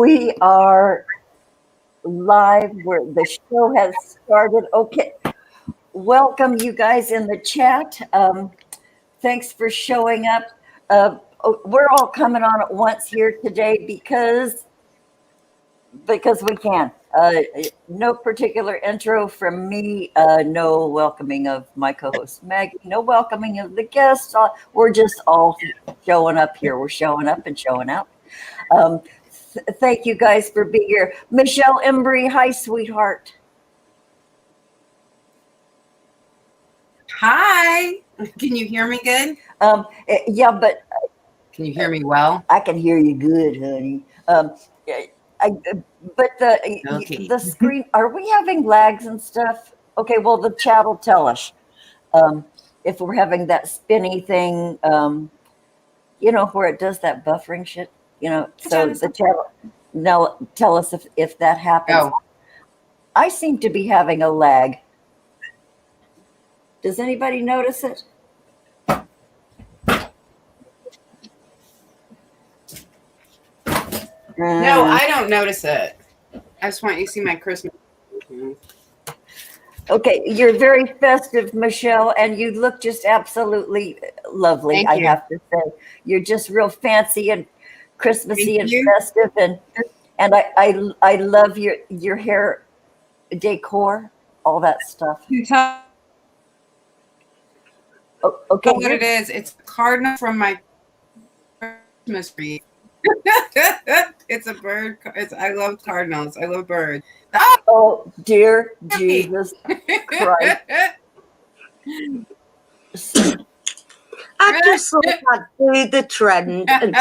We are live where the show has started. Okay, welcome you guys in the chat. Thanks for showing up. We're all coming on at once here today because we can. No particular intro from me. No welcoming of my co-host Maggie. No welcoming of the guests. We're just all showing up here. We're showing up and showing out. Thank you guys for being here. Michelle Embree, hi, sweetheart. Hi. Can you hear me good? Yeah, but can you hear me well? I can hear you good, honey. But the screen, are we having lags and stuff? Okay, well, the chat will tell us if we're having that spinny thing, where it does that buffering shit. So the chat now tell us if that happens. Oh. I seem to be having a lag. Does anybody notice it? No, I don't notice it. I just want you to see my Christmas. Okay, you're very festive, Michelle, and you look just absolutely lovely. Thank you. I have to say, you're just real fancy and Christmassy and festive, and I love your hair decor, all that stuff. Okay, what it is? It's a cardinal from my Christmas tree. It's a bird. I love cardinals. I love birds. Oh, dear Jesus Christ. I just thought I'd do the trend and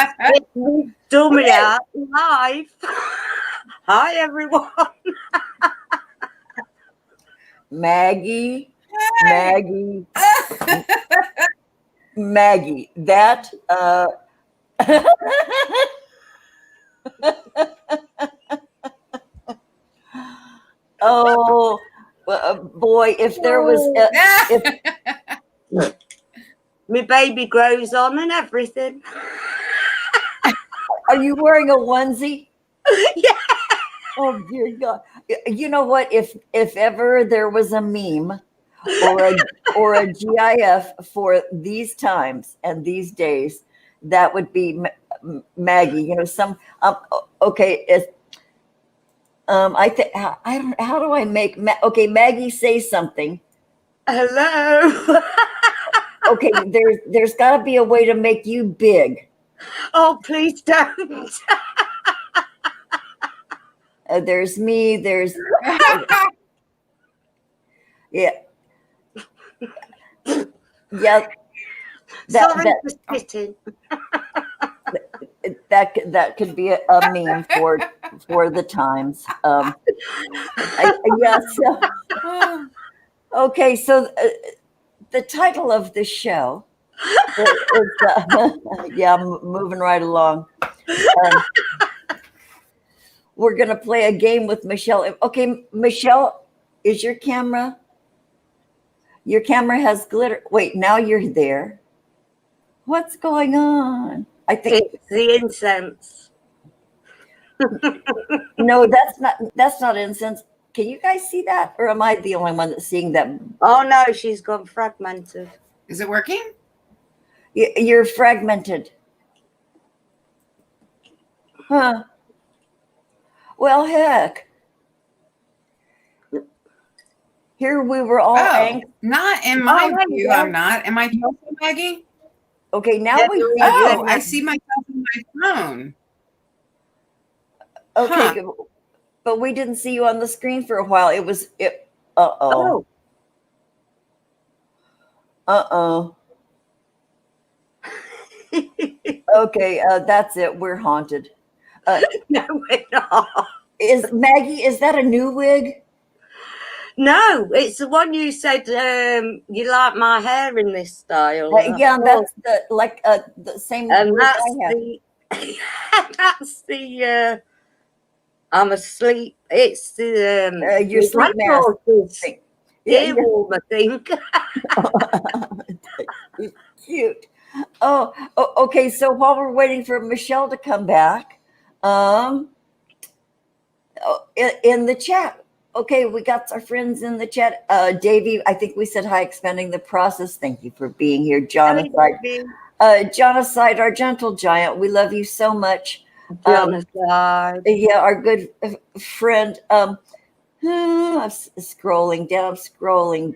dummy out live. Hi, everyone. Maggie, that oh boy, if there was my baby grows on and everything. Are you wearing a onesie? Yeah. Oh dear God. You know what? If ever there was a meme or a GIF for these times and these days, that would be Maggie. Okay. I think I don't. How do I make? Okay, Maggie, say something. Hello. Okay, there's got to be a way to make you big. Oh, please don't. There's me. There's yeah. Sorry for spitting. That could be a meme for the times. Yes. Okay, so the title of the show is moving right along. We're gonna play a game with Michelle. Okay, Michelle, is your camera? Your camera has glitter. Wait, now you're there. What's going on? I think it's the incense. No, that's not incense. Can you guys see that? Or am I the only one that's seeing that? Oh no, she's gone fragmented. Is it working? You're fragmented. Huh. Well, heck. Here we were all angry. Not in my view, I'm not. Am I talking, Maggie? Okay, now Yeah, I see myself on my phone. Okay, but we didn't see you on the screen for a while. Uh-oh. Okay, that's it. We're haunted. No, we're not. Maggie, is that a new wig? No, it's the one you said you like my hair in this style. Yeah, that's the same. And that's the I'm asleep. It's the your sleep mask thing. Yeah, warm, I think. Cute. Oh, okay. So while we're waiting for Michelle to come back, in the chat. Okay, we got our friends in the chat. Davey, I think we said hi, expanding the process. Thank you for being here, Jonathan. Jonathan, our gentle giant, we love you so much. Jonathan. Yeah, our good friend. I'm scrolling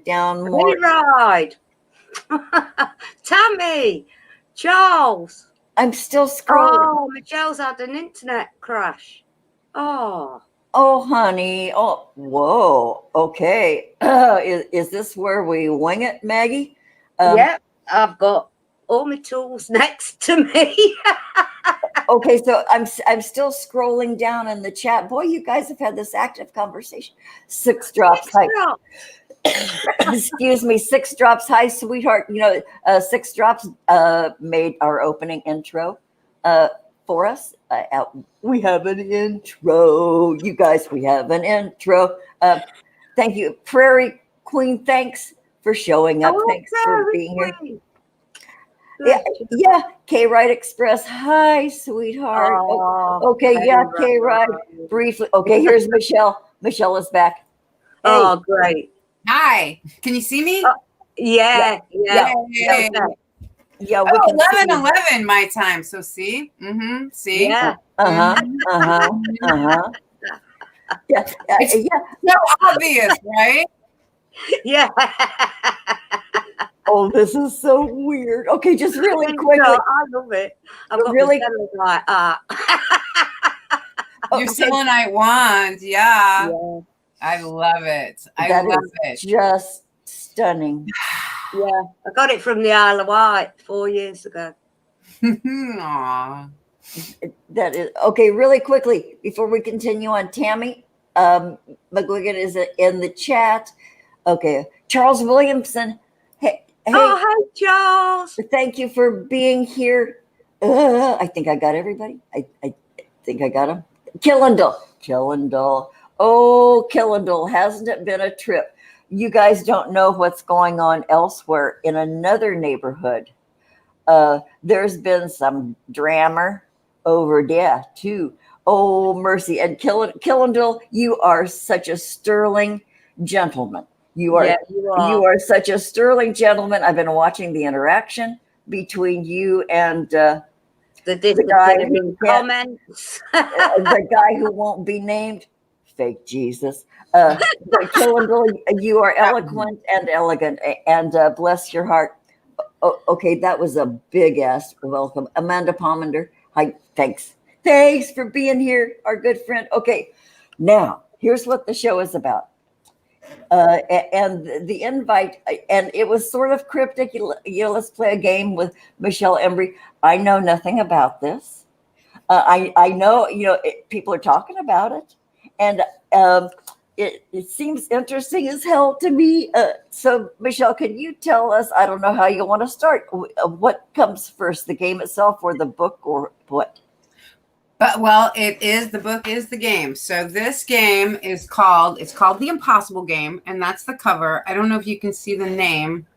down more. Ride. Tammy, Charles. I'm still scrolling. Oh, Michelle's had an internet crash. Oh. Oh, honey. Oh, whoa. Okay. Is this where we wing it, Maggie? Yep, I've got all my tools next to me. Okay, so I'm still scrolling down in the chat. Boy, you guys have had this active conversation. SixDrops. Hi. Excuse me, SixDrops. Hi, sweetheart. You know, SixDrops made our opening intro for us. We have an intro. You guys, we have an intro. Thank you. Prairie Queen, thanks for showing up. Thanks for being here. Yeah, K-Ride Express. Hi, sweetheart. Okay, yeah, K-Ride. Briefly. Okay, here's Michelle. Michelle is back. Hey. Oh, great. Hi. Can you see me? Yeah. Yeah, we can 11:11 my time. So see? Mm-hmm. See? Yeah. Yeah. So obvious, right? Yeah. Oh, this is so weird. Okay, just really quickly. No, I love it. I've got Really? like Your selenite wand. Yeah. I love it. I love it. Just stunning. Yeah. I got it from the Isle of Wight 4 years ago. Aww. That is okay. Really quickly before we continue on, Tammy McGuigan is in the chat. Okay, Charles Williamson. Hey, hi, Charles. Thank you for being here. I think I got everybody. I think I got them. Killendall. Oh, Killendall, hasn't it been a trip? You guys don't know what's going on elsewhere in another neighborhood. There's been some drama over there too. Oh, mercy. And Killendall, you are such a sterling gentleman. You are such a sterling gentleman. I've been watching the interaction between you and the guy who comments. the guy who won't be named. Fake Jesus. Killendall, you are eloquent and elegant, and bless your heart. Oh, okay, that was a big ass welcome. Amanda Pomander. Hi, thanks for being here, our good friend. Okay, now here's what the show is about. And the invite, and it was sort of cryptic. Let's play a game with Michelle Embree. I know nothing about this. I know, people are talking about it, and it seems interesting as hell to me. So, Michelle, can you tell us? I don't know how you want to start. What comes first, the game itself, or the book, or what? But the book is the game. So this game is called The Impossible Game, and that's the cover. I don't know if you can see the name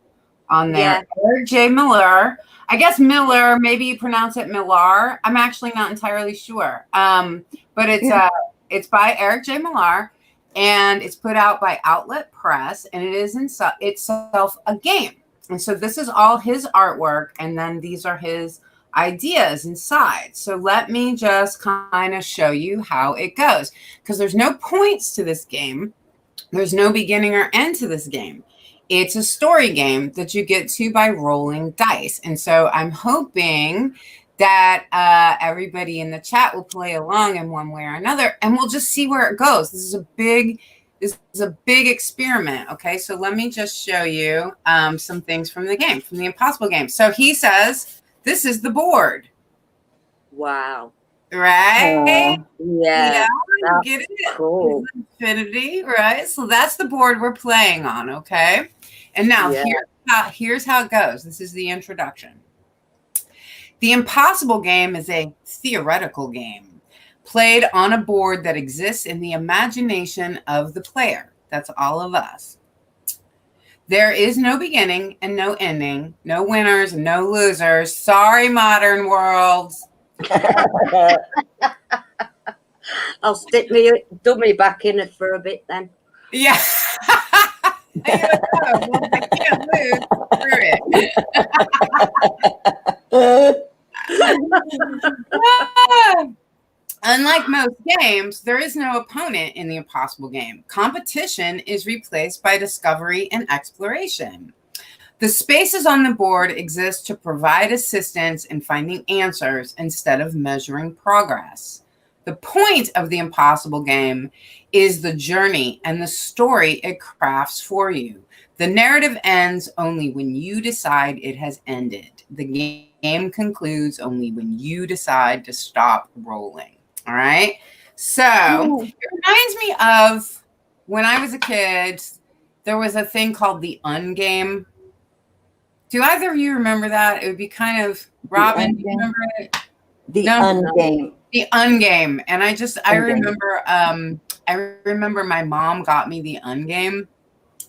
on there. Yeah. Eric J. Miller. I guess Miller, maybe you pronounce it Millar. I'm actually not entirely sure. But it's by Eric J. Millar, and it's put out by Outlet Press, and it is itself a game. And so this is all his artwork, and then these are his ideas inside. So let me just kind of show you how it goes, because there's no points to this game. There's no beginning or end to this game. It's a story game that you get to by rolling dice. And so I'm hoping that everybody in the chat will play along in one way or another, and we'll just see where it goes. This is a big experiment. Okay, so let me just show you some things from the game, from the Impossible Game. So he says, this is the board. Wow. Right? Yeah. Get it? Cool. Infinity, right? So that's the board we're playing on, okay? And now here's how it goes. This is the introduction. The Impossible Game is a theoretical game played on a board that exists in the imagination of the player. That's all of us. There is no beginning and no ending, no winners and no losers. Sorry, modern world. I'll stick my dummy back in it for a bit then. Yeah. You're like, oh, well, if I can't lose, screw it. Unlike most games, there is no opponent in the impossible game. Competition is replaced by discovery and exploration. The spaces on the board exist to provide assistance in finding answers instead of measuring progress. The point of the impossible game is the journey and the story it crafts for you. The narrative ends only when you decide it has ended. The game concludes only when you decide to stop rolling. All right. So it reminds me of when I was a kid, there was a thing called the Ungame. Do either of you remember that? It would be kind of, Robin, do you remember it? The Ungame. The Ungame. And I remember my mom got me the Ungame.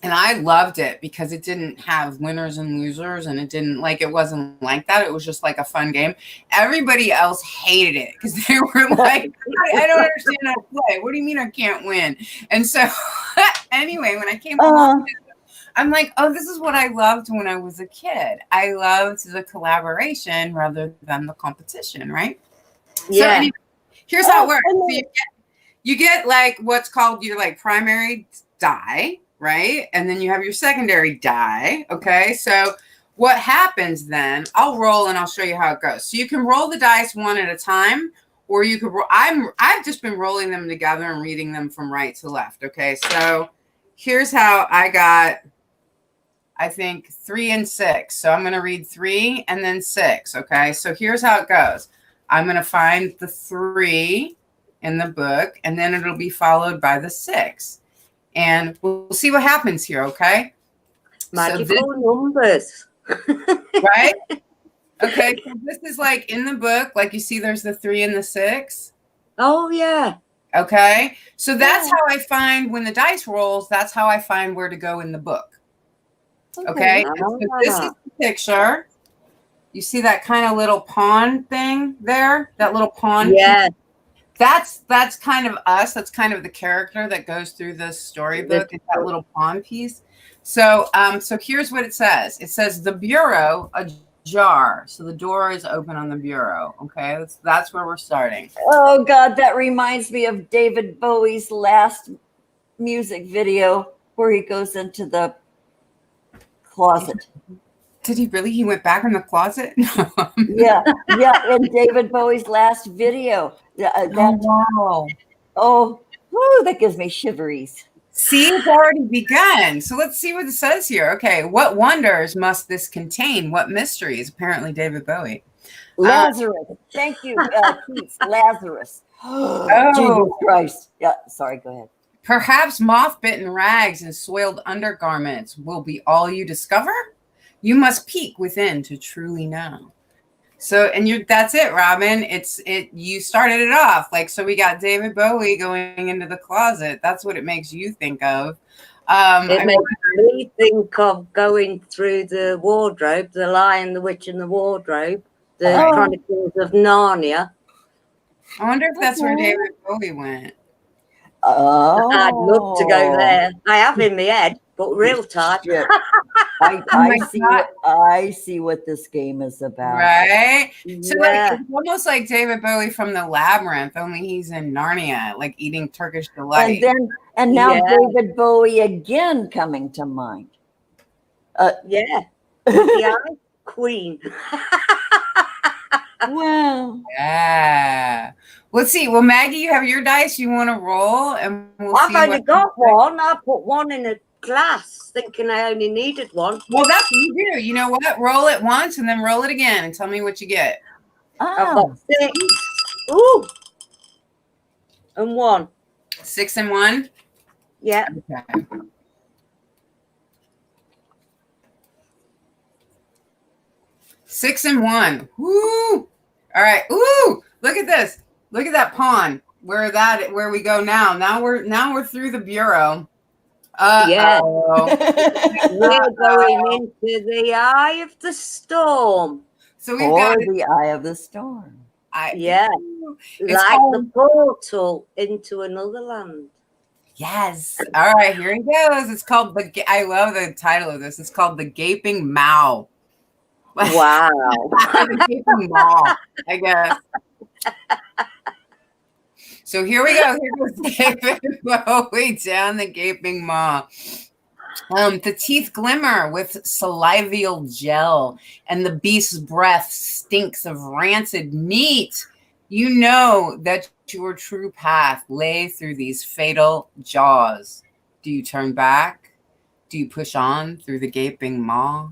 And I loved it because it didn't have winners and losers, and it wasn't like that. It was just like a fun game. Everybody else hated it because they were like, I don't understand how to play. What do you mean I can't win? And so anyway, when I came along, I'm like, oh, this is what I loved when I was a kid. I loved the collaboration rather than the competition, right? Yeah. So anyway, here's how it works. So you get like what's called your like primary die, right? And then you have your secondary die. Okay. So what happens then, I'll roll and I'll show you how it goes. So you can roll the dice one at a time, or you could roll. I've just been rolling them together and reading them from right to left. Okay. So here's how I got, I think 3 and 6. So I'm going to read 3 and then 6. Okay. So here's how it goes. I'm going to find the 3 in the book, and then it'll be followed by the 6. And we'll see what happens here, okay? Magical numbers. Right? Okay, so this is like in the book, like you see there's the 3 and the 6. Oh, yeah. Okay, so that's how I find when the dice rolls, that's how I find where to go in the book. Okay, so this is the picture. You see that kind of little pawn thing there? That little pawn? Yeah. That's kind of us. That's kind of the character that goes through the storybook. It's that little pawn piece. So, so here's what it says. It says the bureau ajar. So the door is open on the bureau. Okay, that's where we're starting. Oh God, that reminds me of David Bowie's last music video where he goes into the closet. Did he really? He went back in the closet? Yeah, in David Bowie's last video. Wow. That gives me shiveries. See, it's already begun. So let's see what it says here. Okay, what wonders must this contain? What mysteries? Apparently, David Bowie. Lazarus. Thank you, Keats. Lazarus. Jesus Christ. Yeah, sorry, go ahead. Perhaps moth-bitten rags and soiled undergarments will be all you discover? You must peek within to truly know. So, and that's it, Robin. You started it off. Like, so we got David Bowie going into the closet. That's what it makes you think of. It makes me think of going through the wardrobe, The Lion, the Witch, and the Wardrobe, the Chronicles of Narnia. I wonder if that's where David Bowie went. Oh, I'd love to go there. I have in my head, but real time. I see what this game is about. Right? So Yeah. it's almost like David Bowie from the Labyrinth, only he's in Narnia, like eating Turkish delight. And now David Bowie again coming to mind. The Ice Queen. Wow. Yeah. Let's see. Well, Maggie, you have your dice. You want to roll, and we'll see. I've only got one. I put one in a glass, thinking I only needed one. Well, that's what you do. You know what? Roll it once, and then roll it again, and tell me what you get. I've got 6. Ooh. And 1. 6 and 1. Yeah. Okay. Six and 1. Woo! All right. Ooh! Look at this. Look at that pawn. Where we go now. Now we're through the bureau. Yeah. We're going into the eye of the storm. So we've got the eye of the storm. Yeah. It's Like called, the portal into another land. yes. All right, here he goes. It's called I love the title of this. It's called The Gaping Maw. Wow. The Gaping Maw, I guess. So here we go. Here goes David Bowie down the gaping maw. The teeth glimmer with salival gel, and the beast's breath stinks of rancid meat. You know that your true path lay through these fatal jaws. Do you turn back? Do you push on through the gaping maw?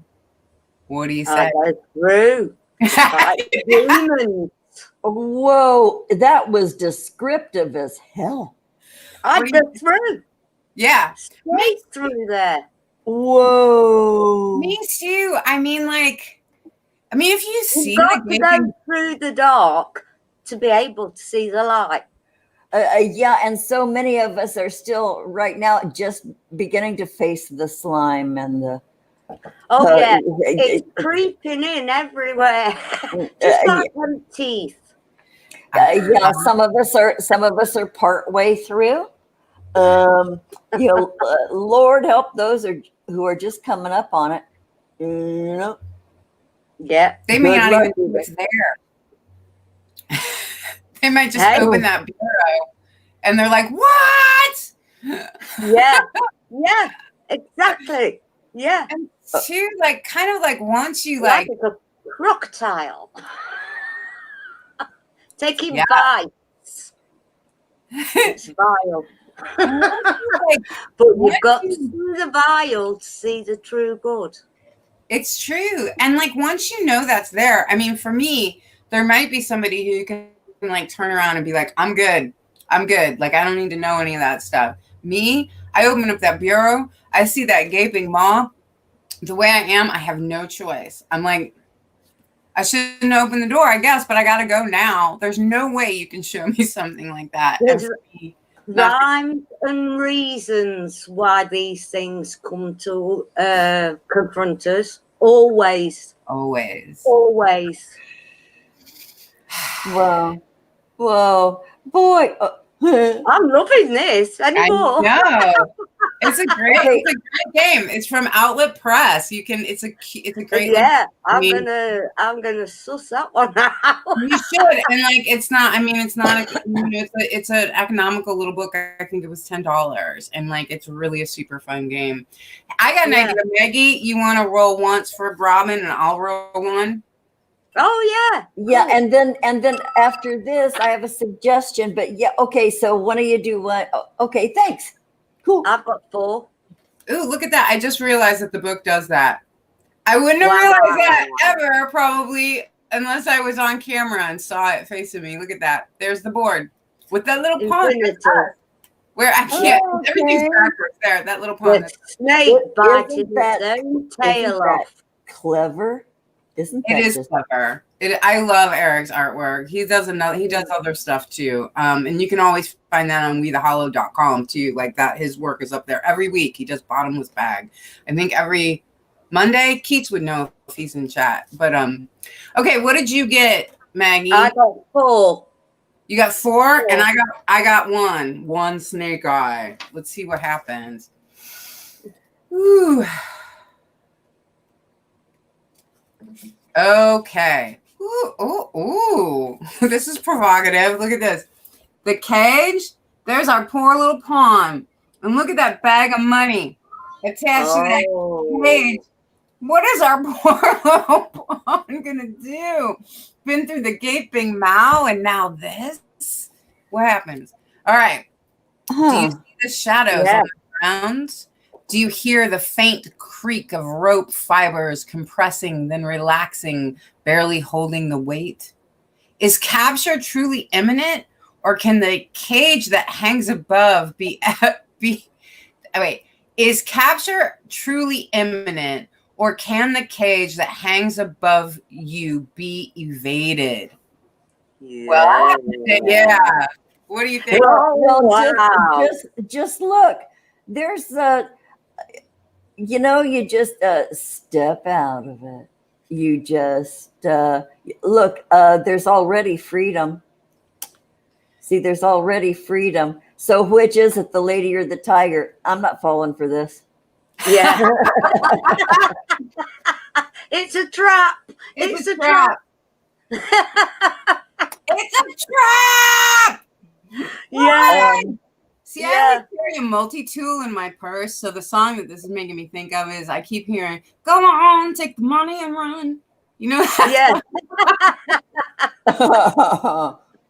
What do you say? I go through. Like demons. Whoa, that was descriptive as hell. I go through. Yeah. Straight through there. Whoa. Me too. I mean, if you see You've got the to gaping, go through the dark to be able to see the light. Yeah, and so many of us are still right now just beginning to face the slime and the. Oh yeah, it's creeping in everywhere, just like them teeth. Yeah, some of us are part way through. Lord help those who are just coming up on it. Yeah, they may not even know it's there. They might just open that bureau and they're like, "What?" Yeah, yeah, exactly. Yeah, and two, kind of once you like a crocodile taking bites. It's vile. But you've got to see the vile to see the true good. It's true. And once you know that's there, I mean, for me, there might be somebody who can turn around and be like, I'm good. I don't need to know any of that stuff. Me, I open up that bureau, I see that gaping maw. The way I am, I have no choice. I'm like, I shouldn't open the door, I guess, but I got to go now. There's no way you can show me something like that. There's rhymes and reasons why these things come to confront us. Always. Whoa, boy. I'm loving this anymore. I know. It's a great game. It's from Outlet Press. It's a great. Yeah, I'm gonna suss that one out. You should. And it's not. I mean, it's not. It's an economical little book. I think it was $10, and it's really a super fun game. I got an idea, Maggie. You want to roll once for Robin, and I'll roll one. Oh yeah, yeah, and then after this, I have a suggestion. But yeah, okay. So one of you do one. Okay, thanks. Cool. I've got 4. Ooh, look at that! I just realized that the book does that. I wouldn't have realized that ever, probably, unless I was on camera and saw it facing me. Look at that. There's the board with that little pawn. Where I can't. Everything's backwards there. That little pawn. The snake biting its own tail off. Clever. Isn't that? It is clever. I love Eric's artwork. He does other stuff too. And you can always find that on wethehollow.com too. His work is up there every week. He does bottomless bag. I think every Monday. Keats would know if he's in chat. But okay, what did you get, Maggie? I got 4. You got 4, and I got 1. 1 snake eye. Let's see what happens. Ooh. Okay. Ooh. This is provocative. Look at this. The cage. There's our poor little pawn. And look at that bag of money attached to that cage. What is our poor little pawn gonna do? Been through the gaping maw, and now this? What happens? All right. Do you see the shadows on the ground? Do you hear the faint creak of rope fibers compressing, then relaxing, barely holding the weight? Is capture truly imminent, or can the cage that hangs above is capture truly imminent, or can the cage that hangs above you be evaded? Yeah. What do you think? Well, just look. There's you just step out of it. you just look. There's already freedom. See, there's already freedom. So which is it, the lady or the tiger? I'm not falling for this. Yeah. It's a trap. It's a trap. It's a trap. Yeah. See, I always carry a multi-tool in my purse. So the song that this is making me think of is I keep hearing, "Go on, take the money and run." You know? Yeah.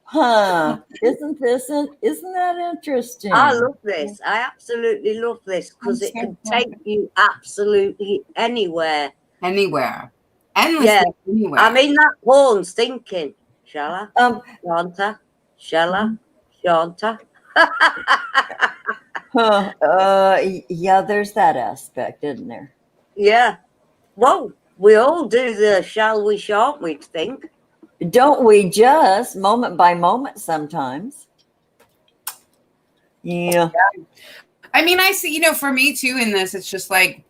Huh. Isn't that interesting? I love this. I absolutely love this because it can take you absolutely anywhere. Anywhere. Endlessly anywhere. I mean, that horn's thinking, shall I? Shanta? Shall I? Shanta? Yeah, there's that aspect, isn't there? Yeah. Well, we all do the shall we, shan't we think. Don't we just moment by moment sometimes? Yeah. I mean, I see, for me too in this, it's just like,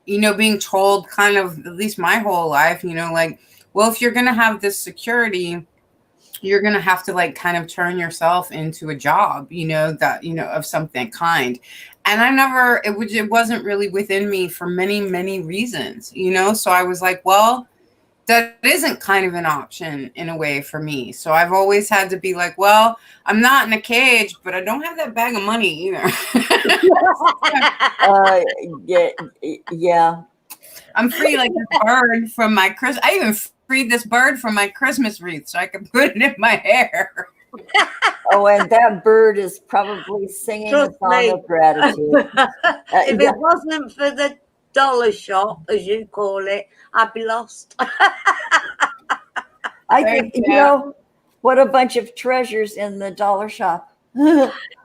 being told kind of, at least my whole life, like, well, if you're going to have this security, you're going to have to like kind of turn yourself into a job, that, of something kind. And it wasn't really within me for many, many reasons, so I was like, well, that isn't kind of an option in a way for me. So I've always had to be like, well, I'm not in a cage, but I don't have that bag of money either. Yeah. I'm free like this bird from my Christmas. I even freed this bird from my Christmas wreath so I could put it in my hair. Oh, and that bird is probably singing a song of gratitude. If it wasn't for the dollar shop, as you call it, I'd be lost. I think, what a bunch of treasures in the dollar shop.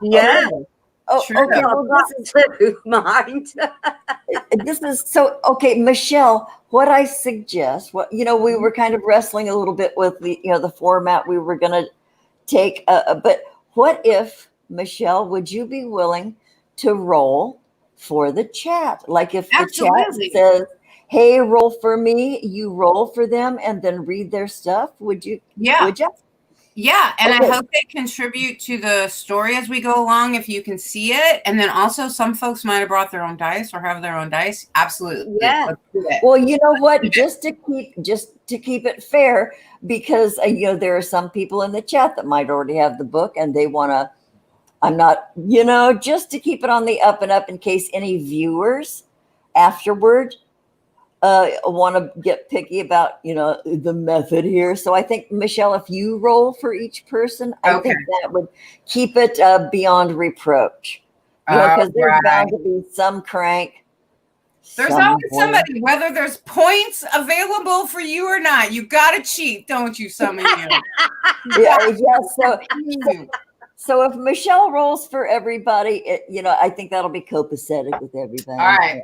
Yeah. Oh, True. okay. Well, this is mind. This is so okay, Michelle. What I suggest, we were kind of wrestling a little bit with the format we were going to take. But what if, Michelle, would you be willing to roll for the chat? Like if Absolutely. The chat says, "Hey, roll for me," you roll for them and then read their stuff. Would you? Yeah. Would you? Yeah, and Okay. I hope they contribute to the story as we go along if you can see it. And then also some folks might have brought their own dice or have their own dice. Absolutely. Yeah. Let's do it. Well, you know what? Just to keep it fair, because there are some people in the chat that might already have the book and they want to. I'm not, just to keep it on the up and up in case any viewers afterward want to get picky about, the method here. So I think, Michelle, if you roll for each person, I think that would keep it beyond reproach. Because there's bound to be some crank. There's always somebody, whether there's points available for you or not. You got to cheat, don't you, some of you? Yeah. So if Michelle rolls for everybody, I think that'll be copacetic with everybody. All right.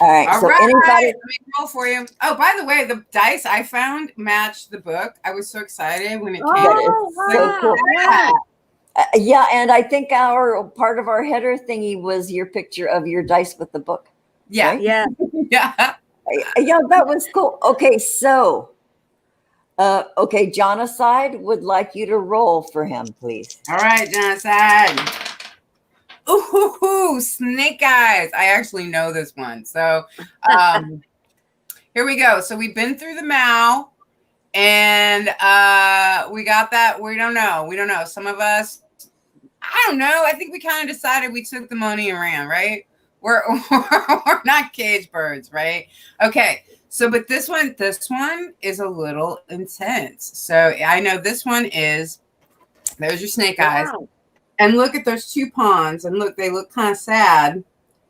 Anybody? Let me roll for you. Oh, by the way, the dice I found matched the book. I was so excited when it came. Wow. So cool. Yeah, and I think part of our header thingy was your picture of your dice with the book. Yeah, right? Yeah. Yeah. Yeah, that was cool. Okay, so Jonaside would like you to roll for him, please. All right, Jonaside. Ooh, snake eyes. I actually know this one. So here we go. So we've been through the Mao and we got that. We don't know. Some of us, I don't know. I think we kind of decided we took the money and ran, right? We're not cage birds, right? Okay. So, but this one is a little intense. So I know this one is, there's your snake eyes. And look at those two pawns, and look, they look kind of sad.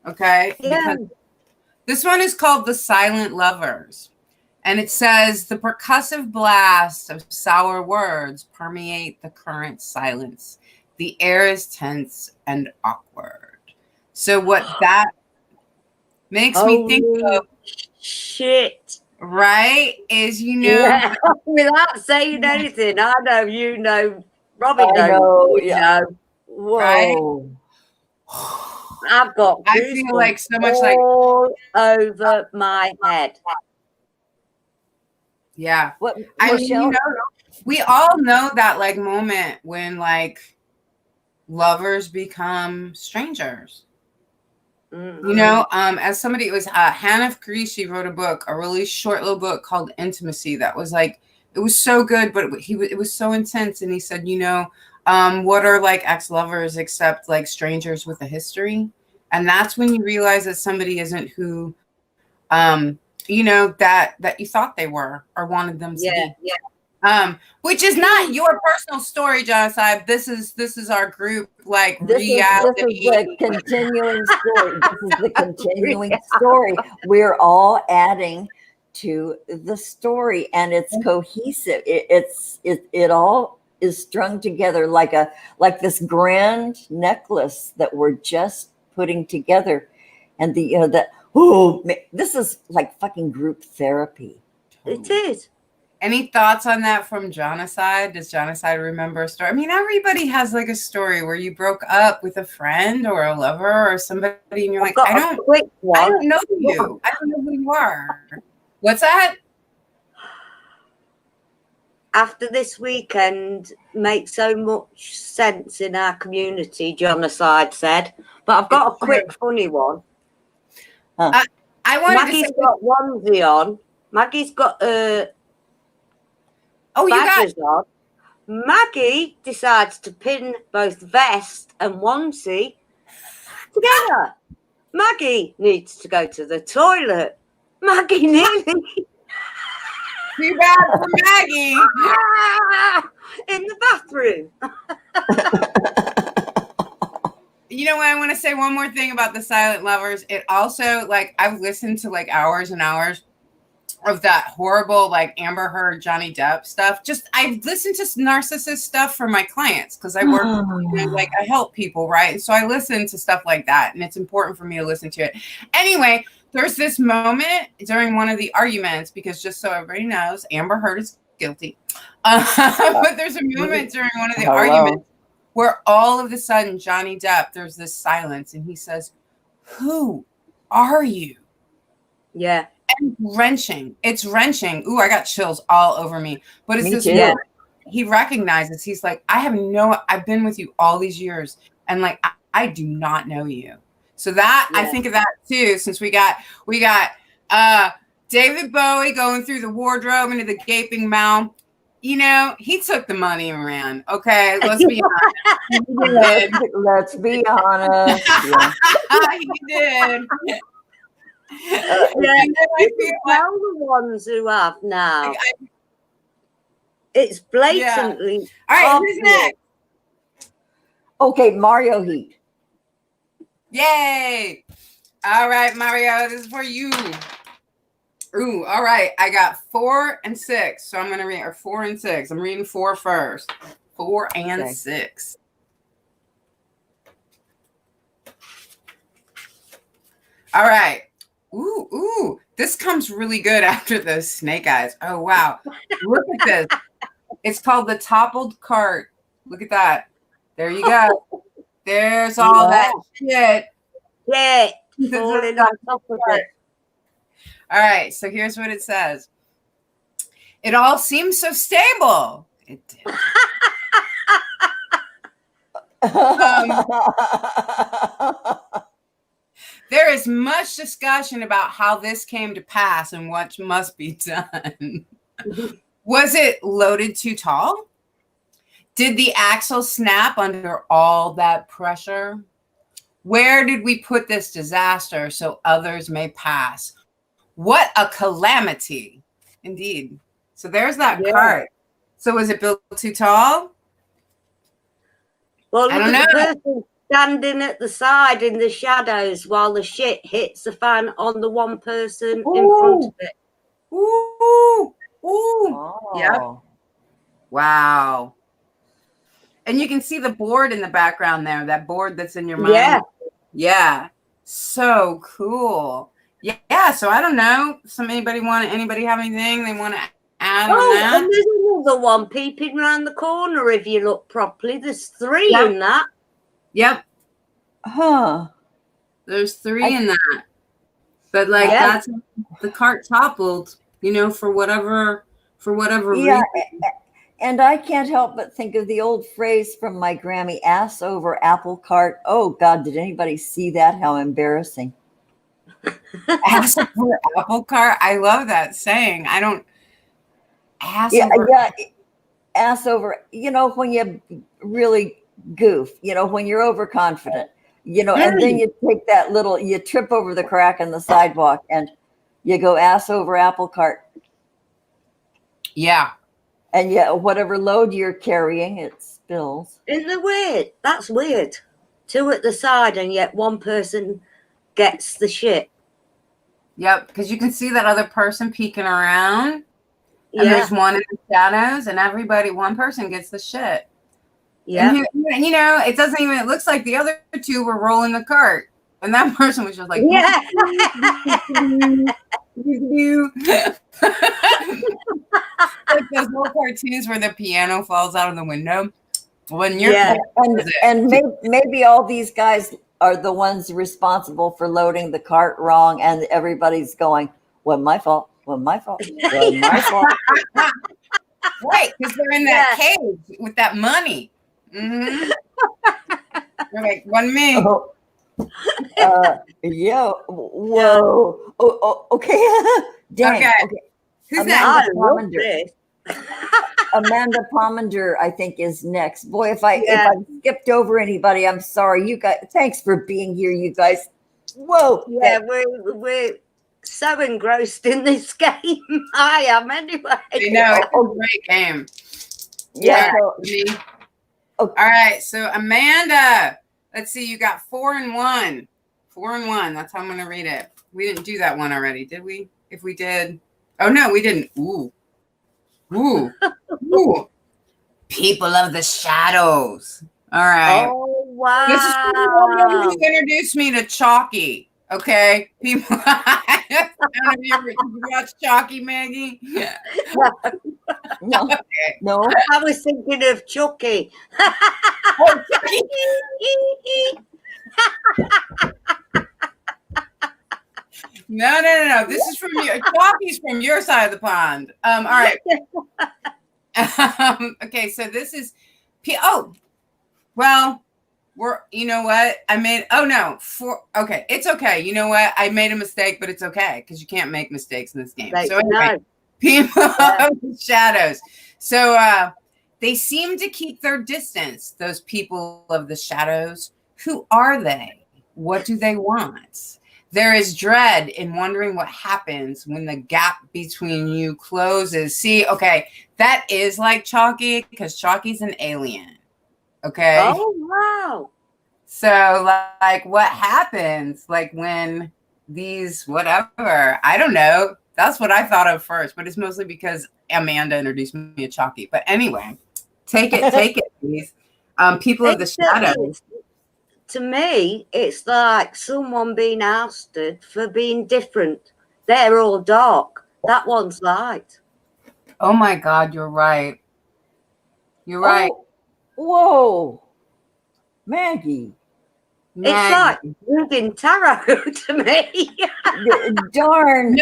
Okay. Yeah. Because this one is called The Silent Lovers. And it says, the percussive blast of sour words permeate the current silence. The air is tense and awkward. So what that makes me think of, shit, right, is, without saying anything, I know, Robbie know. Whoa. Right? I've got I feel like so much all over my head. Yeah. What, I mean, Michelle? we all know that like moment when like lovers become strangers. As somebody, it was Hannah Grieche wrote a book, a really short little book called Intimacy that was like, it was so good, but it was so intense. And he said, what are like ex-lovers except like strangers with a history? And that's when you realize that somebody isn't who, that you thought they were or wanted them to be. Yeah. Which is not your personal story, Genocide. This is our group like This is the continuing story. This is the continuing story. We're all adding to the story, and it's cohesive. It all is strung together like this grand necklace that we're just putting together. And this is like fucking group therapy. It is. Any thoughts on that from Genocide? Does Genocide remember a story? I mean, everybody has like a story where you broke up with a friend or a lover or somebody, and you're like, I don't know you. I don't know who you are. What's that? After this weekend makes so much sense in our community, Genocide said. But I've got a quick funny one. I wanted Maggie's got onesie on. Maggie's got badges on. Maggie decides to pin both vest and onesie together. Maggie needs to go to the toilet. Maggie nearly. Too bad for Maggie. In the bathroom. You know what? I want to say one more thing about the Silent Lovers. It also, like, I've listened to like hours and hours of that horrible like Amber Heard, Johnny Depp stuff. I've listened to narcissist stuff for my clients because I work, I help people, right? And so I listen to stuff like that, and it's important for me to listen to it. Anyway, there's this moment during one of the arguments, because just so everybody knows, Amber Heard is guilty. But there's a moment during one of the arguments where all of a sudden Johnny Depp, there's this silence, and he says, "Who are you?" Yeah. And wrenching. It's wrenching. Ooh, I got chills all over me. But it's he recognizes, he's like, I've been with you all these years, and like I do not know you. So that I think of that too, since we got David Bowie going through the wardrobe into the gaping mouth. He took the money and ran. Okay, let's be honest. Let's be honest. Yeah. He did. The ones who have now. It's blatantly. All right, who's next? Okay, Mario Heat. Yay! All right, Mario, this is for you. Ooh, all right. I got 4 and 6, so I'm going to read 4 and 6. I'm reading 4 first. 4 and 6. All right. Ooh. This comes really good after those snake eyes. Oh, wow. Look at this. It's called The Toppled Cart. Look at that. There you go. There's all that shit. Yeah. Falling on top of it. All right. So here's what it says. It all seems so stable. It did. There is much discussion about how this came to pass and what must be done. Was it loaded too tall? Did the axle snap under all that pressure? Where did we put this disaster so others may pass? What a calamity. Indeed. So there's that cart. So was it built too tall? Well, I don't know. The person standing at the side in the shadows while the shit hits the fan on the one person in front of it. Ooh. Oh. Yep. Wow. And you can see the board in the background there, that board that's in your mind. Yeah. So cool. Yeah. So I don't know. Anybody have anything they want to add on that? And there's another one peeping around the corner if you look properly. There's 3 in that. Yep. Huh. There's 3 in that. But like that's the cart toppled, for whatever for whatever Yeah, reason. and I can't help but think of the old phrase from my Grammy, ass over apple cart. Oh God, did anybody see that? How embarrassing. Ass over apple cart. I love that saying. I don't ass Yeah, over. yeah, ass over, when you really goof, when you're overconfident, and then you take that you trip over the crack in the sidewalk and you go ass over apple cart. Yeah. And yeah, whatever load you're carrying, it spills. Isn't that weird? That's weird. Two at the side, and yet one person gets the shit. Yep. Because you can see that other person peeking around. And Yeah. there's one in the shadows, and one person gets the shit. Yeah. And it doesn't even, it looks like the other two were rolling the cart. And that person was just like, Yeah. like those little cartoons where the piano falls out of the window. When you're and maybe all these guys are the ones responsible for loading the cart wrong, and everybody's going, well, my fault, my fault. Right, because they're in that cage with that money. Mm-hmm. They're like, one me. Oh, yeah. Whoa. Oh, okay. Dang. Okay. Who's that? Amanda Pomander, I think, is next. Boy, if I skipped over anybody, I'm sorry. You guys, thanks for being here, you guys. Whoa. Yeah, we're so engrossed in this game. I am anyway. I know, it's a great game. Yeah. All right, so Amanda, let's see, you got 4 and 1. 4 and 1. That's how I'm going to read it. We didn't do that one already, did we? If we did, oh no, we didn't. Ooh. People of the shadows. All right. Oh wow! This is the woman who introduced me to Chalky. Okay, people. Did you watch Chalky, Maggie? No, okay. No. I was thinking of Chucky. Oh, Chucky. No. This is from your Chalky's from your side of the pond. All right. Okay, so this is well, you know what? Okay, it's okay. You know what? I made a mistake, but it's okay because you can't make mistakes in this game. So anyway, people of the shadows. So they seem to keep their distance, those people of the shadows. Who are they? What do they want? There is dread in wondering what happens when the gap between you closes. See, okay, that is like Chalky because Chalky's an alien. Okay. Oh, wow. So, like, what happens, like, when these, whatever, I don't know. That's what I thought of first, but it's mostly because Amanda introduced me to Chalky. But anyway, take it, please. People of the shadows. To me, it's like someone being ousted for being different. They're all dark. That one's light. Oh, my God, you're right. You're right. Oh, whoa. Maggie. It's like reading tarot to me. Darn.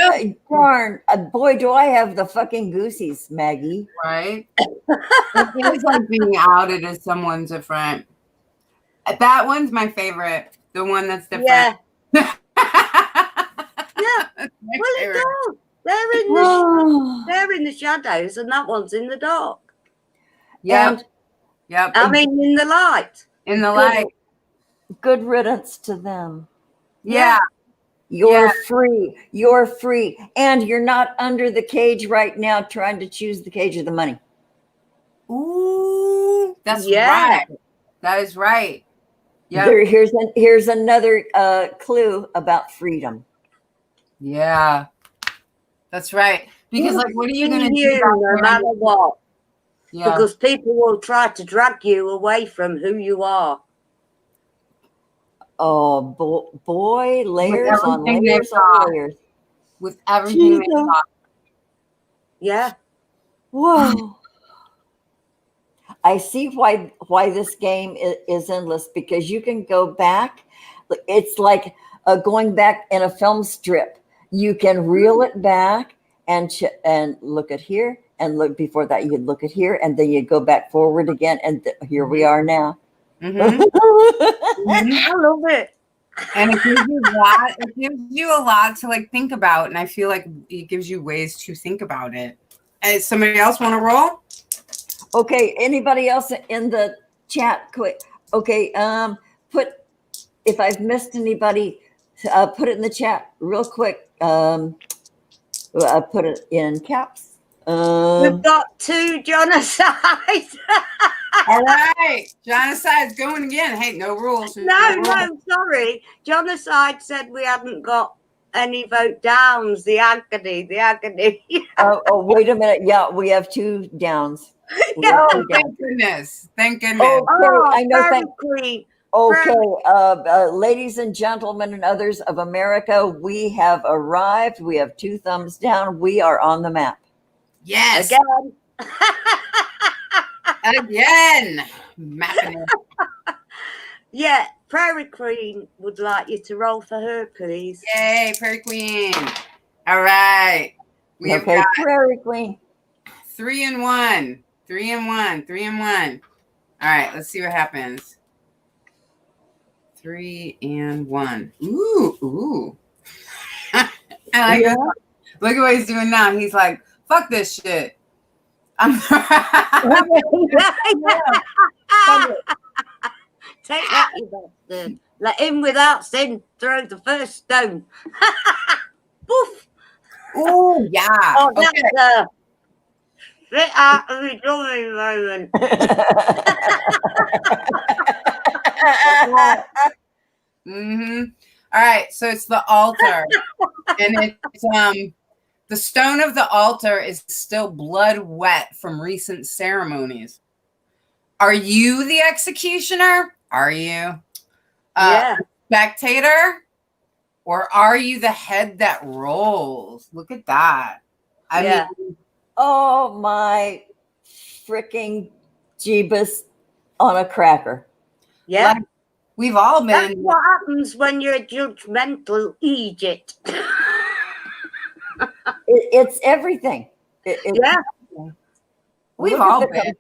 Boy, do I have the fucking goosies, Maggie. Right? It feels like being outed as someone different. That one's my favorite. The one that's different. Yeah. Yeah. Well, it does. They're in the shadows, and that one's in the dark. Yep. I mean, in the light. In the light. Good riddance to them. Yeah. You're free. You're free. And you're not under the cage right now trying to choose the cage or the money. Ooh, that's right. That is right. Yeah. Here's another clue about freedom. Yeah. That's right. Because, like, what are you going to do no matter what? Yeah. Because people will try to drag you away from who you are. Oh, boy, layers on layers on layers. With everything they thought. Yeah. Whoa. I see why this game is endless, because you can go back. It's like going back in a film strip. You can reel it back and look at here and look before that. You'd look at here, and then you'd go back forward again, and here we are now. Mhm. I love it. And it gives you a lot. It gives you a lot to like think about, and I feel like it gives you ways to think about it. And somebody else want to roll? Okay, anybody else in the chat? Quick. Okay, put, if I've missed anybody, put it in the chat real quick. Put it in caps. We've got 2 genocides. All right, genocide's going again. Hey, no rules. No, sorry. Genocide said we hadn't got any vote downs. The agony. Oh, wait a minute. Yeah, we have 2 downs. We have 2 downs. Thank goodness. Thank goodness. Okay, I know. Fairy Queen. Okay, ladies and gentlemen and others of America, we have arrived. We have 2 thumbs down. We are on the map. Yes. Again. Again. Mapping it. Yeah, Prairie Queen would like you to roll for her, please. Yay, Prairie Queen. All right. We have got Prairie Queen. 3 and 1. 3 and 1. 3 and 1. All right, let's see what happens. 3 and 1. Ooh. I like it. Look at what he's doing now. He's like, fuck this shit. I'm Take that, you bastard. Let him without sin throw the first stone. Poof. Ooh, yeah. Oh, that's Okay. a bit out of the dummy moment. Mm-hmm. All right, so it's the altar. And it's the stone of the altar is still blood wet from recent ceremonies. Are you the executioner? Are you Yeah. spectator? Or are you the head that rolls? Look at that. I mean, oh my freaking Jeebus on a cracker. Yeah. like, we've all That's been. what happens when you're a judgmental Egypt. It's everything. Yeah. We've all been.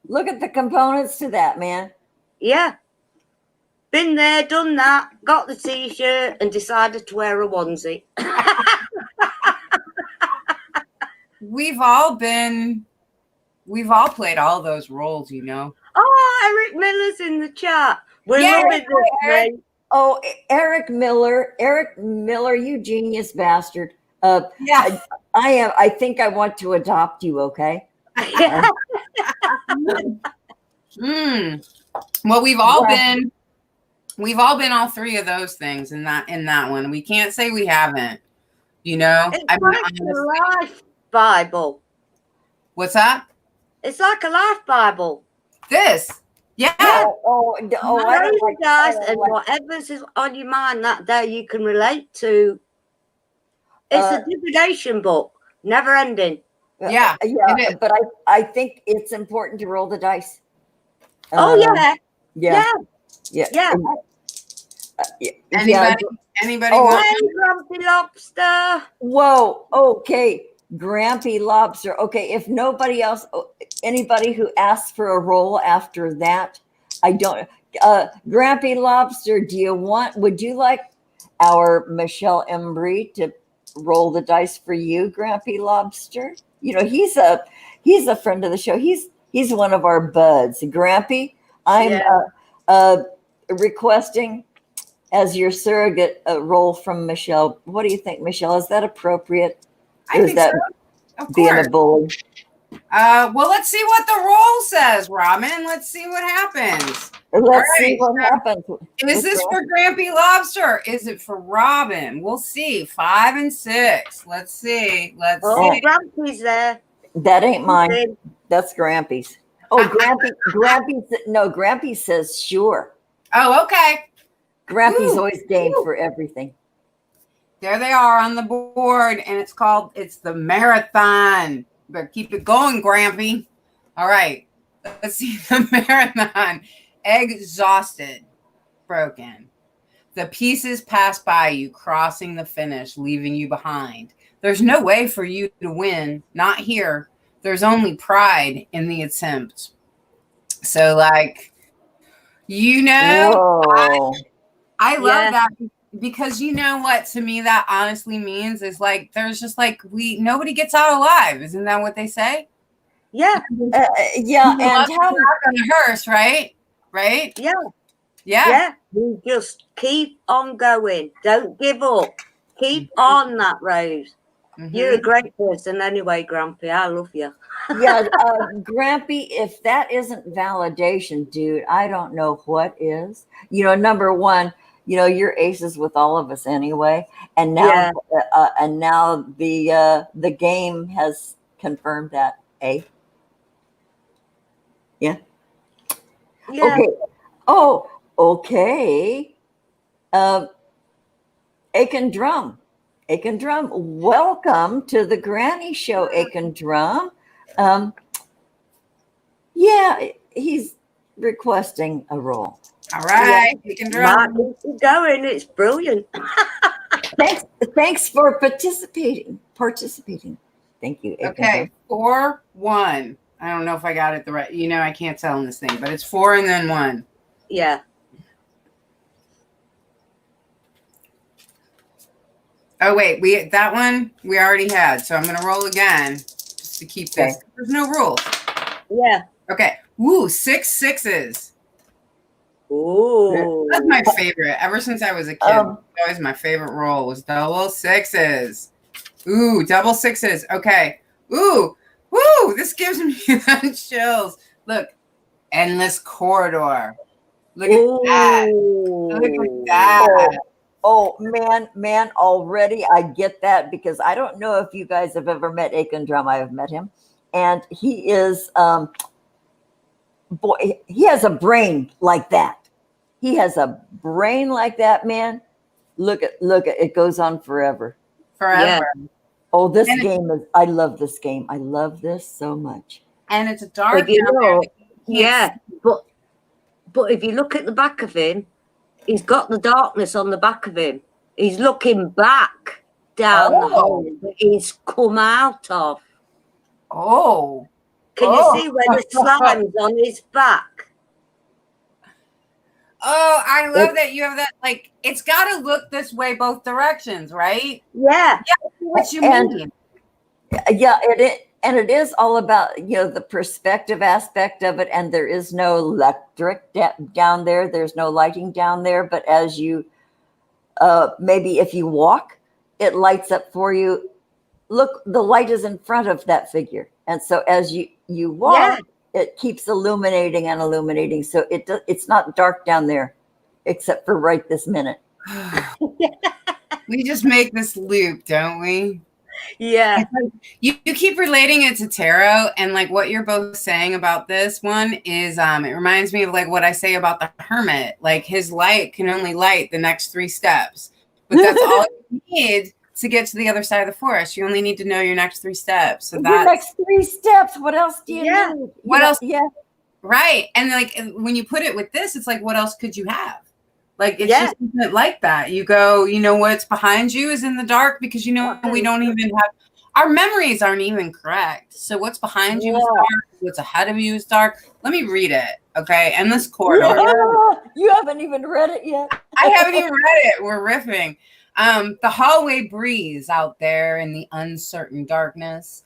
Look at the components to that, man. Yeah. Been there, done that, got the t-shirt and decided to wear a onesie. We've all played all those roles, you know. Oh, Eric Miller's in the chat. We're Yeah, loving this, Eric. mate. Oh, Eric Miller, you genius bastard. Yeah. I think I want to adopt you, okay? Well, we've all been all 3 of those things in that one. We can't say we haven't, you know. It's I mean, like a life Bible. what's that? It's like a life Bible. This. Yeah. I Roll don't the like dice, I don't and like- whatever's on your mind that day, you can relate to. It's a divination book, never ending. Yeah, it is. But I think it's important to roll the dice. Oh yeah. Anybody Oh, want? Hey, Grumpy Lobster. Whoa. Okay. Grampy Lobster. Okay. If nobody else, anybody who asks for a roll after that, I don't. Grampy Lobster, would you like our Michelle Embree to roll the dice for you, Grampy Lobster? You know, he's a friend of the show. He's one of our buds. Grampy, I'm requesting as your surrogate a roll from Michelle. What do you think, Michelle? Is that appropriate? I think so. Of being course. a bully? Well, let's see what the roll says, Robin. Let's see what happens. Let's see what happens. Is this for Grampy Lobster? Or is it for Robin? We'll see. 5 and 6. Let's see. Oh, Grumpy's there. That ain't mine. That's Grampy's. Oh, Grampy says sure. Oh, okay. Grampy's always game for everything. There they are on the board, and it's the marathon. Better keep it going, Grampy. All right. Let's see the marathon. Exhausted. Broken. The pieces pass by you, crossing the finish, leaving you behind. There's no way for you to win. Not here. there's only pride in the attempt. So, like, Whoa. I love Yeah. that because you know what to me that honestly means is like there's just like nobody gets out alive. Isn't that what they say? Yeah. Yeah, and how On a hearse, right? Right? Yeah. Yeah. Yeah. You just keep on going. Don't give up. Keep on that road. You're a great person anyway, Grumpy. I love you. yeah, Grampy, if that isn't validation, dude, I don't know what is. You know, number one, you know, you're aces with all of us anyway, and now, Yeah. now the game has confirmed that. Yeah. Yeah. Okay. Oh, okay. Uh, Aiken Drum. Aiken Drum, welcome to the Granny Show, Aiken Drum. Yeah, he's requesting a role. All right. You can draw. Keep going. It's brilliant. Thanks for participating. Thank you, Aiken Okay. Drum. 4-1. I don't know if I got it the right. You know, I can't tell in this thing, but it's 4 and then 1. Yeah. Oh wait, that one we already had, so I'm gonna roll again just to keep this. Okay. There's no rules. Yeah. Okay. Woo, 6 6s. Ooh. That's my favorite. Ever since I was a kid, always my favorite roll was double 6s. Ooh, double 6s. Okay. Ooh, woo! This gives me the chills. Look, endless corridor. Look at that. Look at that. Oh man, already I get that because I don't know if you guys have ever met Aiken Drum. I have met him, and he is boy, he has a brain like that. He has a brain like that, man. Look at it goes on forever. Forever. Yeah. Oh, this game is I love this game. I love this so much. And it's dark. But you know, Yes. yeah. But if you look at the back of him, he's got the darkness on the back of him. He's looking back down the hole that he's come out of. Oh. Can you see where the slime's on his back? Oh, I love that you have that. Like, it's got to look this way both directions, right? Yeah. Yeah. What you mean? Yeah, it is all about, you know, the perspective aspect of it, and there is no electric down there. There's no lighting down there, but as you maybe if you walk, it lights up for you. Look, the light is in front of that figure, and so as you walk, it keeps illuminating and illuminating. So it's not dark down there, except for right this minute. We just make this loop, don't we? Yeah. You keep relating it to tarot, and like what you're both saying about this one is it reminds me of like what I say about the hermit. Like his light can only light the next 3 steps, but that's all you need to get to the other side of the forest. You only need to know your next 3 steps. So your next 3 steps. What else do you need? What else? Yeah. Right. And like when you put it with this, it's like, what else could you have? Like it's just like that. You go, you know, what's behind you is in the dark because you know we don't even have our memories aren't even correct. So what's behind you is dark, what's ahead of you is dark. Let me read it. Okay. Endless corridor. You haven't even read it yet. I haven't even read it. We're riffing. The hallway breeze out there in the uncertain darkness.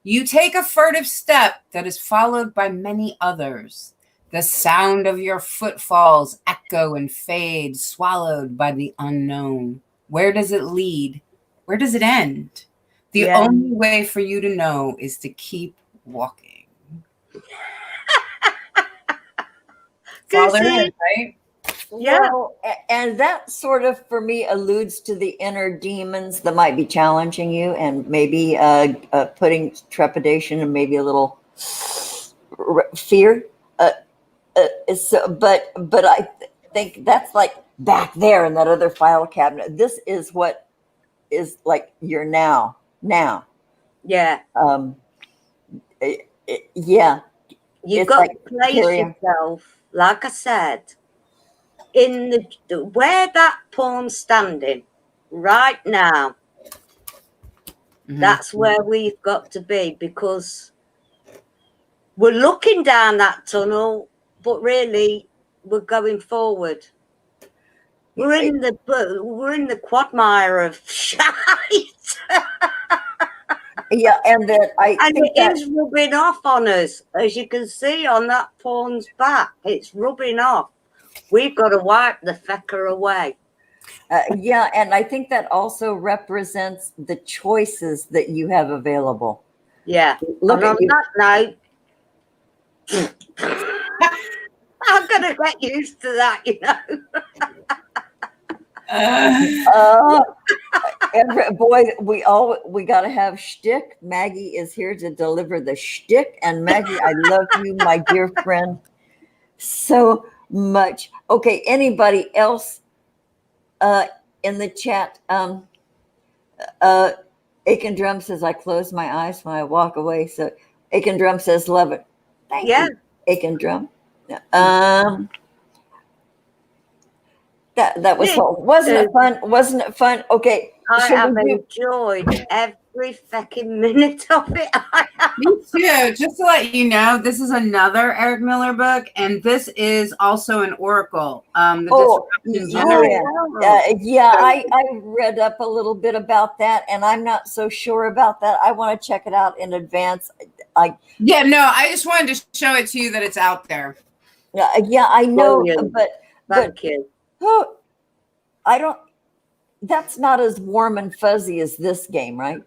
You take a furtive step that is followed by many others. The sound of your footfalls echo and fade, swallowed by the unknown. Where does it lead? Where does it end? The only way for you to know is to keep walking. That's all there is, right? Yeah. Well, and that sort of, for me, alludes to the inner demons that might be challenging you and maybe putting trepidation and maybe a little fear. But I think that's like back there in that other file cabinet. This is what is like your now. Yeah. Yeah. You've got to place yourself, like I said, in the where that pawn's standing right now. That's where we've got to be, because we're looking down that tunnel, but really we're going forward. We're in the quagmire of shite. Yeah, and that I And think it that is rubbing off on us, as you can see on that pawn's back. It's rubbing off. We've got to wipe the fecker away. yeah, and I think that also represents the choices that you have available. Yeah. Look and at on you. that note, I'm going to get used to that, you know. And boy, we got to have shtick. Maggie is here to deliver the shtick, and Maggie, I love you, my dear friend, so much. Okay, anybody else in the chat? Aiken Drum says I close my eyes when I walk away. So Aiken Drum says love it. Thank you, Aiken Drum. That was fun. Wasn't it fun? Wasn't it fun? Okay. I have enjoyed every fucking minute of it. Me too. Just to let you know, this is another Eric Miller book, and this is also an oracle. I read up a little bit about that, and I'm not so sure about that. I want to check it out in advance. I just wanted to show it to you that it's out there. Yeah, I know, Brilliant. but Thank you. Oh, I don't. That's not as warm and fuzzy as this game, right?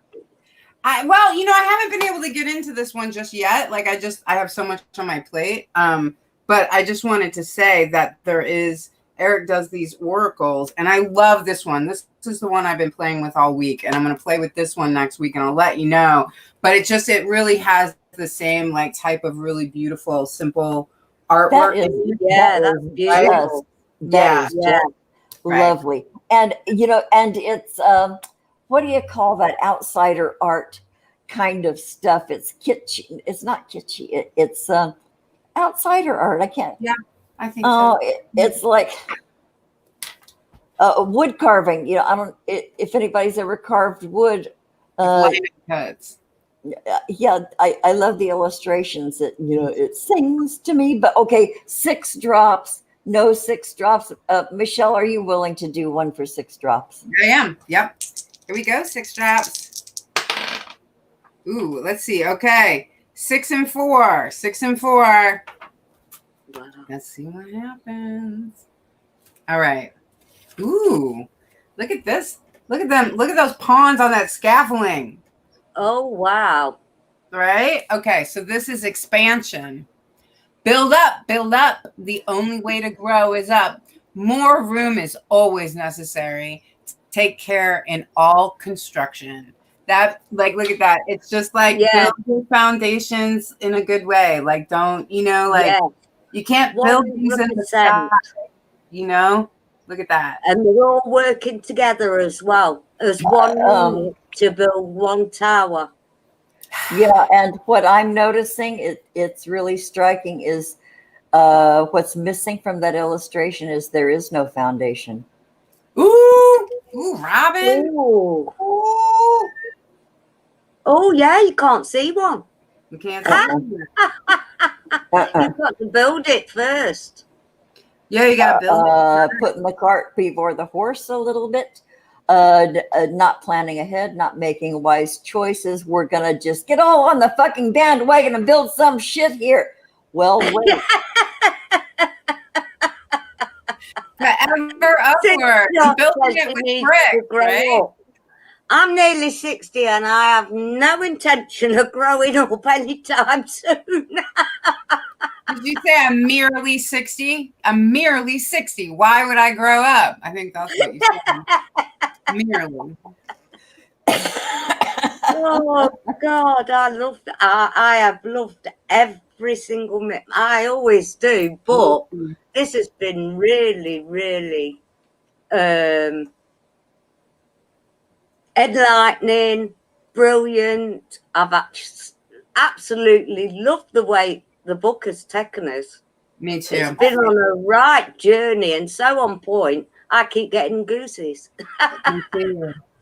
I haven't been able to get into this one just yet. Like I have so much on my plate. But I just wanted to say that Eric does these oracles, and I love this one. This is the one I've been playing with all week, and I'm going to play with this one next week, and I'll let you know. But it really has the same like type of really beautiful, simple artwork. That's beautiful. That is lovely. And and it's what do you call that outsider art kind of stuff? It's kitschy. It's not kitschy. It's outsider art. I can't. Yeah, I think so. It's like wood carving. I don't. If anybody's ever carved wood. Cuts. Yeah, I love the illustrations. It sings to me. But okay, SixDrops. No SixDrops. Michelle, are you willing to do one for SixDrops? I am. Yep. Here we go. SixDrops. Ooh, let's see. Okay. 6 and 4. 6 and 4. Let's see what happens. All right. Ooh, look at this. Look at them. Look at those pawns on that scaffolding. Oh, wow. Right? Okay. So this is expansion. Build up, build up. The only way to grow is up. More room is always necessary. Take care in all construction. Look at that. It's just like building foundations in a good way. Like, don't, you can't build these in the sky, Look at that. And they're all working together as well as one unit to build one tower. Yeah, and what I'm noticing, it's really striking, is what's missing from that illustration is there is no foundation. Ooh, Robin. Ooh. Oh, yeah, you can't see one. You can't see You've got to build it first. Yeah, you got to build it. Putting the cart before the horse a little bit. Not planning ahead, not making wise choices. We're gonna just get all on the fucking bandwagon and build some shit here. Well, wait. Forever upward. Building it with brick, right? I'm nearly 60 and I have no intention of growing up anytime soon. Did you say I'm merely 60? I'm merely 60. Why would I grow up? I think that's what you said. Merely. Oh God, I have loved every single minute. I always do, but this has been really, really enlightening, brilliant. I've absolutely loved the way the book has taken us. Me too. It's been on a right journey and so on point. I keep getting goosies.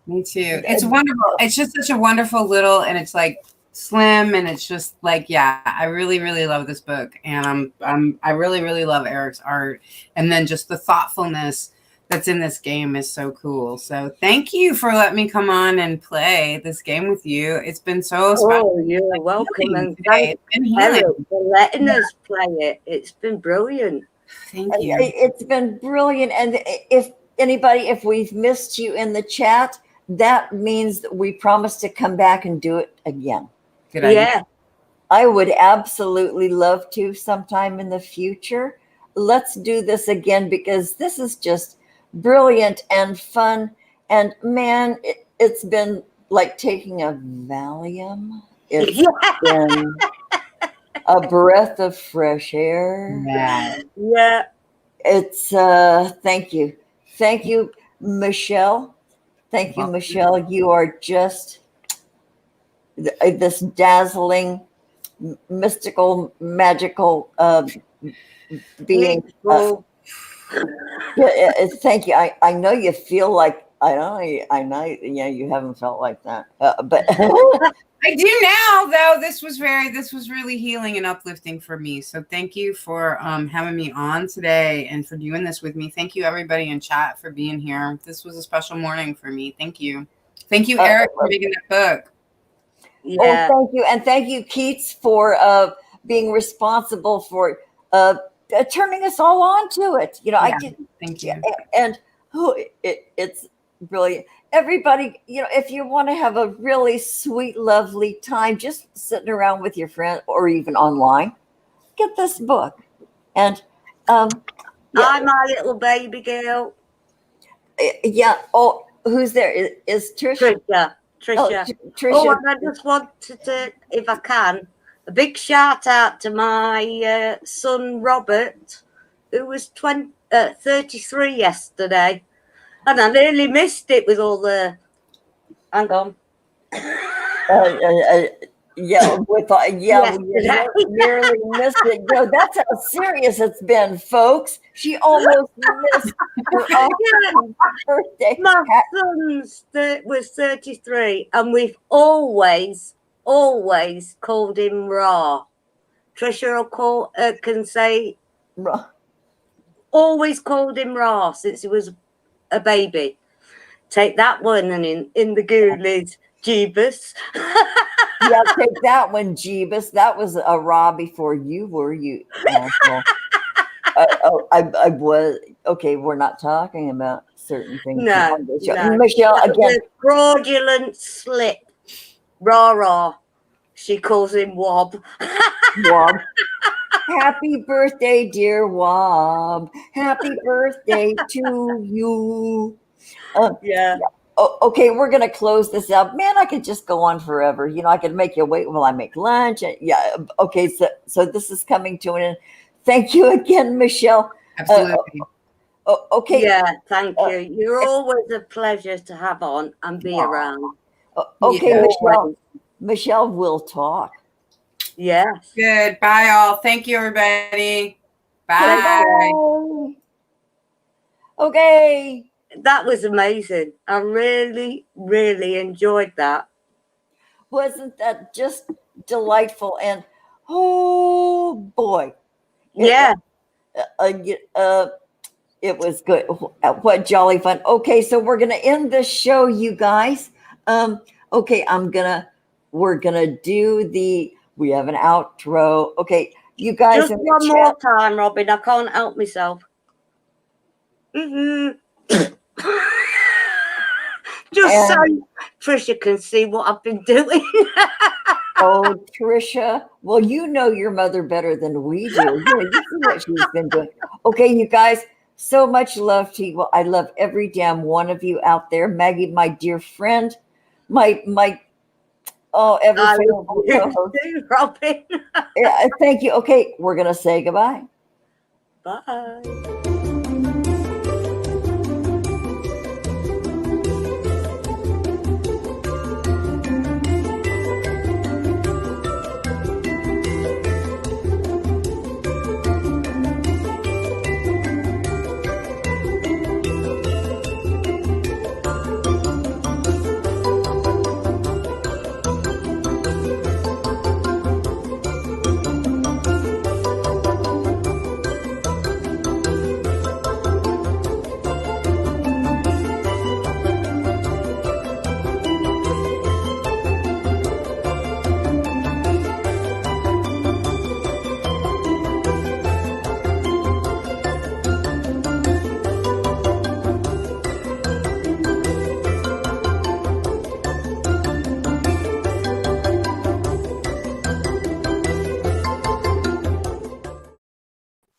Me too. It's wonderful. It's just such a wonderful little, and it's like slim, and it's just like, yeah, I really, really love this book, and I really, really love Eric's art, and then just the thoughtfulness that's in this game is so cool. So thank you for letting me come on and play this game with you. It's been so special. Oh, you're welcome, and Today. It's been healing. Eric for letting us play it. It's been brilliant. Thank you. It's been brilliant. And if we've missed you in the chat, that means that we promise to come back and do it again. Good idea. Yeah. I would absolutely love to sometime in the future. Let's do this again, because this is just brilliant and fun. And man, it's been like taking a Valium. It's been a breath of fresh air. Yeah. Yeah. It's thank you, Michelle. Thank you, Michelle. You are just this dazzling, mystical, magical being. Thank you. I know you feel like I know. Yeah, you haven't felt like that, but I do now. Though this was really healing and uplifting for me. So thank you for having me on today and for doing this with me. Thank you, everybody in chat, for being here. This was a special morning for me. Thank you, Eric, for making that book. Yeah. Oh, thank you, and thank you, Keats, for being responsible for turning us all on to it. You know, Yeah, I did. Thank you. And it's brilliant. Everybody, you know, if you want to have a really sweet, lovely time, just sitting around with your friend or even online, get this book. And I'm my little baby girl. Yeah. Oh, who's there? Is Trisha? Trisha. Oh, Trisha. Oh, and I just wanted to, if I can, a big shout out to my son Robert, who was 33 yesterday, and I nearly missed it with all the. Hang on. Yeah, we nearly missed it. No, that's how serious it's been, folks. She almost missed her own birthday. My son's was 33, and we've always called him Ra. Trisha can say Ra. Always called him Ra since he was a baby. Take that one, and in the Ghoulies, Jeebus. Yeah, take that one, Jeebus. That was a Ra before you were, you asshole. I was okay. We're not talking about certain things. No. Michelle, again, fraudulent slip. Ra. She calls him Wob. Wob. Happy birthday, dear Wob. Happy birthday to you. Yeah. Oh, okay, we're gonna close this up. Man, I could just go on forever. You know, I could make you wait while I make lunch. Yeah. Okay. So this is coming to an end. Thank you again, Michelle. Absolutely. Okay. Yeah. Thank you. You're always a pleasure to have on and be around. Okay, Yeah. Michelle will talk. Yes. Good. Bye, all. Thank you, everybody. Bye. Bye. Okay. That was amazing. I really, really enjoyed that. Wasn't that just delightful? And oh boy. Yeah. It was good. What jolly fun. Okay, so we're gonna end this show, you guys. Okay, we're gonna do we have an outro. Okay, you guys. Just one more time, Robin. I can't help myself. Just so Trisha can see what I've been doing. Oh, Trisha. Well, you know your mother better than we do. You see what she's been doing. Okay, you guys, so much love to you. Well, I love every damn one of you out there. Maggie, my dear friend, everything. Robin. Yeah, thank you. Okay, we're going to say goodbye. Bye.